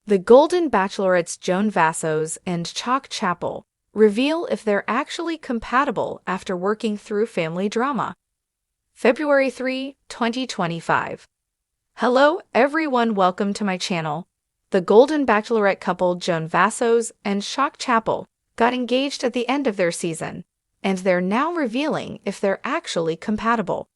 The Golden Bachelorette's Joan Vassos and Chock Chapple reveal if they're actually compatible after working through family drama. February 3, 2025. Hello everyone, welcome to my channel. The Golden Bachelorette couple Joan Vassos and Chock Chapple got engaged at the end of their season, and they're now revealing if they're actually compatible.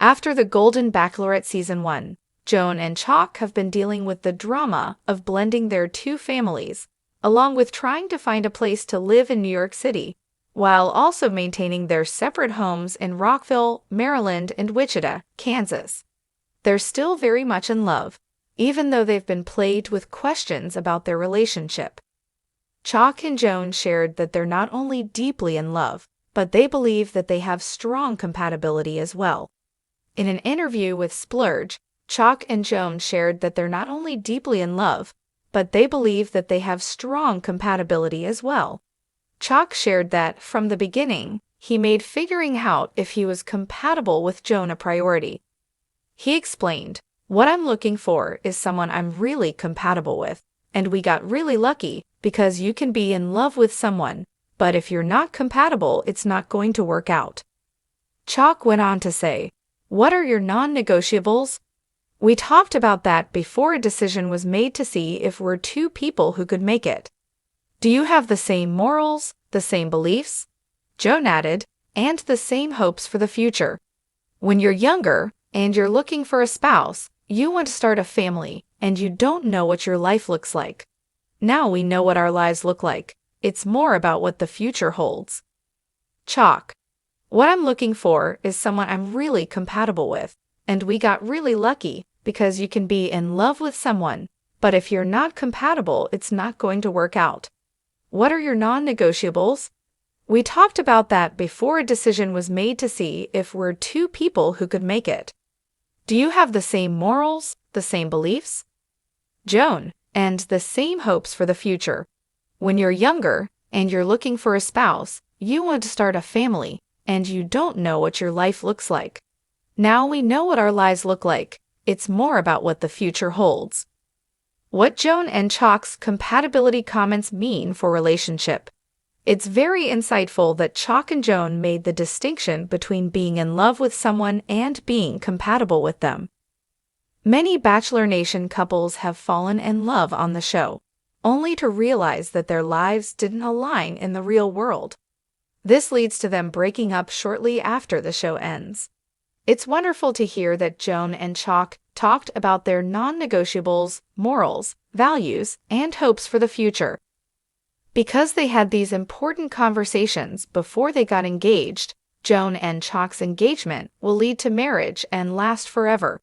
After the Golden Bachelorette Season 1, Joan and Chock have been dealing with the drama of blending their two families, along with trying to find a place to live in New York City, while also maintaining their separate homes in Rockville, Maryland, and Wichita, Kansas. They're still very much in love, even though they've been plagued with questions about their relationship. Chock and Joan shared that they're not only deeply in love, but they believe that they have strong compatibility as well. In an interview with Splurge, Chock and Joan shared that they're not only deeply in love, but they believe that they have strong compatibility as well. Chock shared that, from the beginning, he made figuring out if he was compatible with Joan a priority. He explained, "What I'm looking for is someone I'm really compatible with, and we got really lucky because you can be in love with someone, but if you're not compatible, it's not going to work out." Chock went on to say, "What are your non-negotiables? We talked about that before a decision was made to see if we're two people who could make it. Do you have the same morals, the same beliefs?" Joan added, "And the same hopes for the future. When you're younger and you're looking for a spouse, you want to start a family, and you don't know what your life looks like. Now we know what our lives look like. It's more about what the future holds." Chock: "What I'm looking for is someone I'm really compatible with, and we got really lucky because you can be in love with someone, but if you're not compatible, it's not going to work out. What are your non-negotiables? We talked about that before a decision was made to see if we're two people who could make it. Do you have the same morals, the same beliefs?" Joan: "And the same hopes for the future. When you're younger and you're looking for a spouse, you want to start a family, and you don't know what your life looks like. Now we know what our lives look like. It's more about what the future holds." What Joan and Chock's compatibility comments mean for relationship. It's very insightful that Chock and Joan made the distinction between being in love with someone and being compatible with them. Many Bachelor Nation couples have fallen in love on the show, only to realize that their lives didn't align in the real world. This leads to them breaking up shortly after the show ends. It's wonderful to hear that Joan and Chock talked about their non-negotiables, morals, values, and hopes for the future. Because they had these important conversations before they got engaged, Joan and Chock's engagement will lead to marriage and last forever.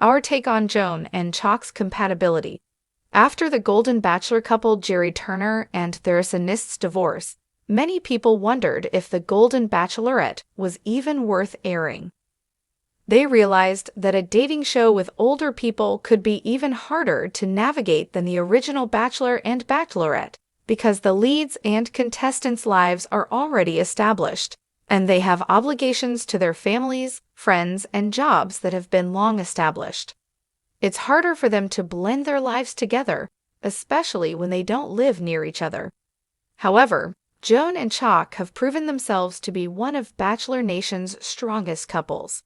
Our take on Joan and Chock's compatibility. After the Golden Bachelor couple Jerry Turner and Theresa Nist's divorce, many people wondered if the Golden Bachelorette was even worth airing. They realized that a dating show with older people could be even harder to navigate than the original Bachelor and Bachelorette, because the leads and contestants' lives are already established, and they have obligations to their families, friends, and jobs that have been long established. It's harder for them to blend their lives together, especially when they don't live near each other. However, Joan and Chock have proven themselves to be one of Bachelor Nation's strongest couples.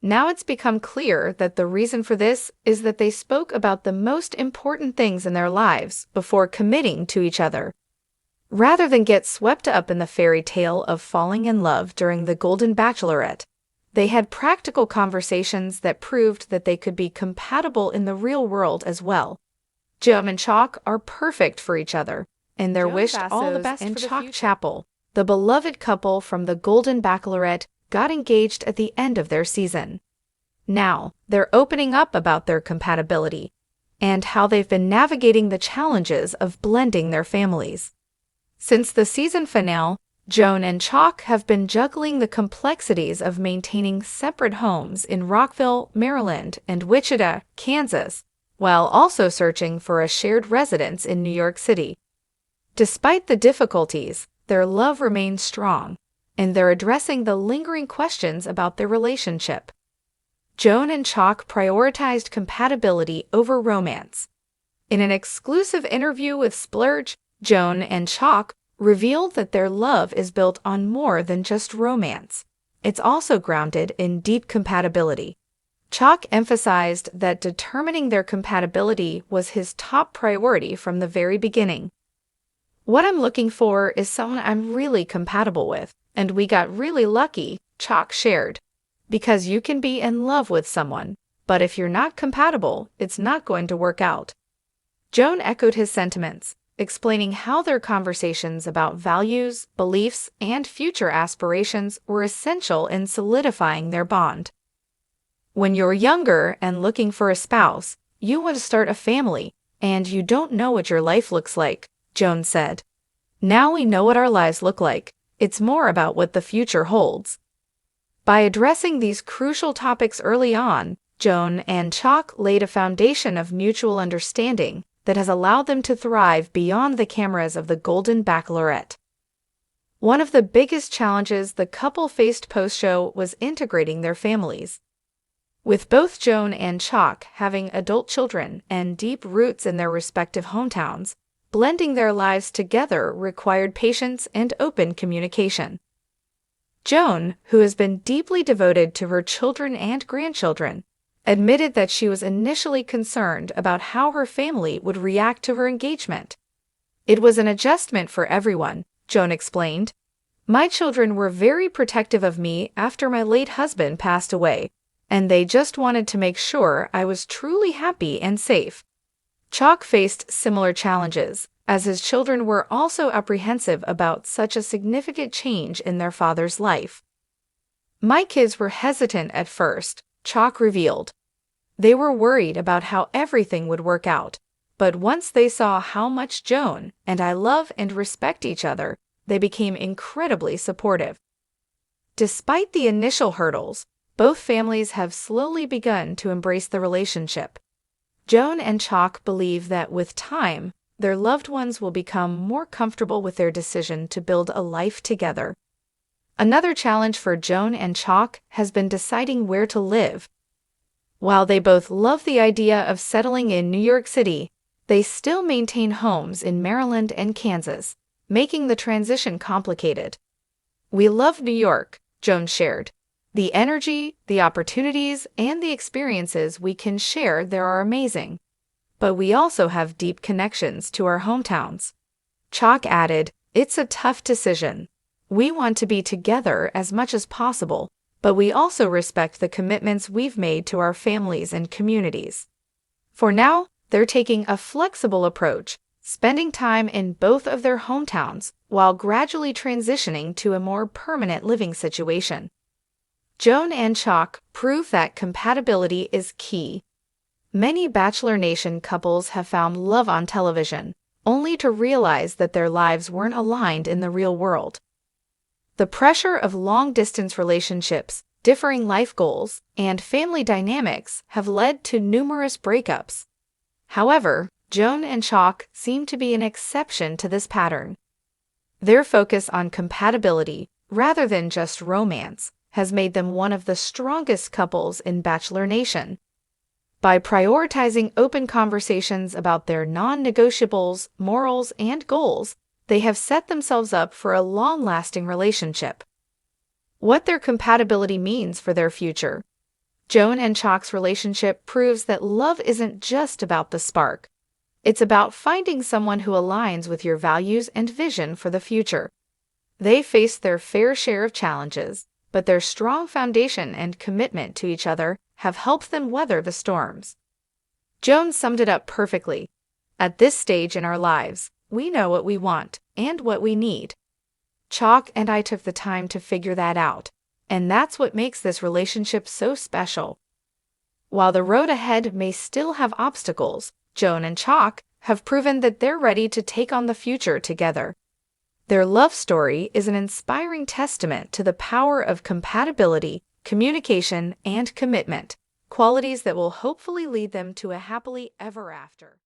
Now it's become clear that the reason for this is that they spoke about the most important things in their lives before committing to each other. Rather than get swept up in the fairy tale of falling in love during the Golden Bachelorette, they had practical conversations that proved that they could be compatible in the real world as well. Joan and Chock are perfect for each other, and they're wished all the best for the Chock Chapple, the beloved couple from the Golden Bachelorette, got engaged at the end of their season. Now, they're opening up about their compatibility and how they've been navigating the challenges of blending their families. Since the season finale, Joan and Chock have been juggling the complexities of maintaining separate homes in Rockville, Maryland, and Wichita, Kansas, while also searching for a shared residence in New York City. Despite the difficulties, their love remains strong, and they're addressing the lingering questions about their relationship. Joan and Chock prioritized compatibility over romance. In an exclusive interview with Splurge, Joan and Chock revealed that their love is built on more than just romance. It's also grounded in deep compatibility. Chock emphasized that determining their compatibility was his top priority from the very beginning. "What I'm looking for is someone I'm really compatible with, and we got really lucky," Chock shared. "Because you can be in love with someone, but if you're not compatible, it's not going to work out." Joan echoed his sentiments, explaining how their conversations about values, beliefs, and future aspirations were essential in solidifying their bond. "When you're younger and looking for a spouse, you want to start a family, and you don't know what your life looks like," Joan said. "Now we know what our lives look like. It's more about what the future holds." By addressing these crucial topics early on, Joan and Chock laid a foundation of mutual understanding that has allowed them to thrive beyond the cameras of the Golden Bachelorette. One of the biggest challenges the couple faced post-show was integrating their families. With both Joan and Chock having adult children and deep roots in their respective hometowns, blending their lives together required patience and open communication. Joan, who has been deeply devoted to her children and grandchildren, admitted that she was initially concerned about how her family would react to her engagement. "It was an adjustment for everyone," Joan explained. "My children were very protective of me after my late husband passed away, and they just wanted to make sure I was truly happy and safe." Chock faced similar challenges, as his children were also apprehensive about such a significant change in their father's life. "My kids were hesitant at first," Chock revealed. "They were worried about how everything would work out, but once they saw how much Joan and I love and respect each other, they became incredibly supportive." Despite the initial hurdles, both families have slowly begun to embrace the relationship. Joan and Chock believe that with time, their loved ones will become more comfortable with their decision to build a life together. Another challenge for Joan and Chock has been deciding where to live. While they both love the idea of settling in New York City, they still maintain homes in Maryland and Kansas, making the transition complicated. "We love New York," Joan shared. "The energy, the opportunities, and the experiences we can share there are amazing. But we also have deep connections to our hometowns." Chock added, "It's a tough decision. We want to be together as much as possible, but we also respect the commitments we've made to our families and communities." For now, they're taking a flexible approach, spending time in both of their hometowns while gradually transitioning to a more permanent living situation. Joan and Chock prove that compatibility is key. Many Bachelor Nation couples have found love on television, only to realize that their lives weren't aligned in the real world. The pressure of long-distance relationships, differing life goals, and family dynamics have led to numerous breakups. However, Joan and Chock seem to be an exception to this pattern. Their focus on compatibility, rather than just romance, has made them one of the strongest couples in Bachelor Nation. By prioritizing open conversations about their non-negotiables, morals, and goals, they have set themselves up for a long-lasting relationship. What their compatibility means for their future. Joan and Chock's relationship proves that love isn't just about the spark. It's about finding someone who aligns with your values and vision for the future. They face their fair share of challenges, but their strong foundation and commitment to each other have helped them weather the storms. Joan summed it up perfectly. "At this stage in our lives, we know what we want and what we need. Chock and I took the time to figure that out, and that's what makes this relationship so special." While the road ahead may still have obstacles, Joan and Chock have proven that they're ready to take on the future together. Their love story is an inspiring testament to the power of compatibility, communication, and commitment, qualities that will hopefully lead them to a happily ever after.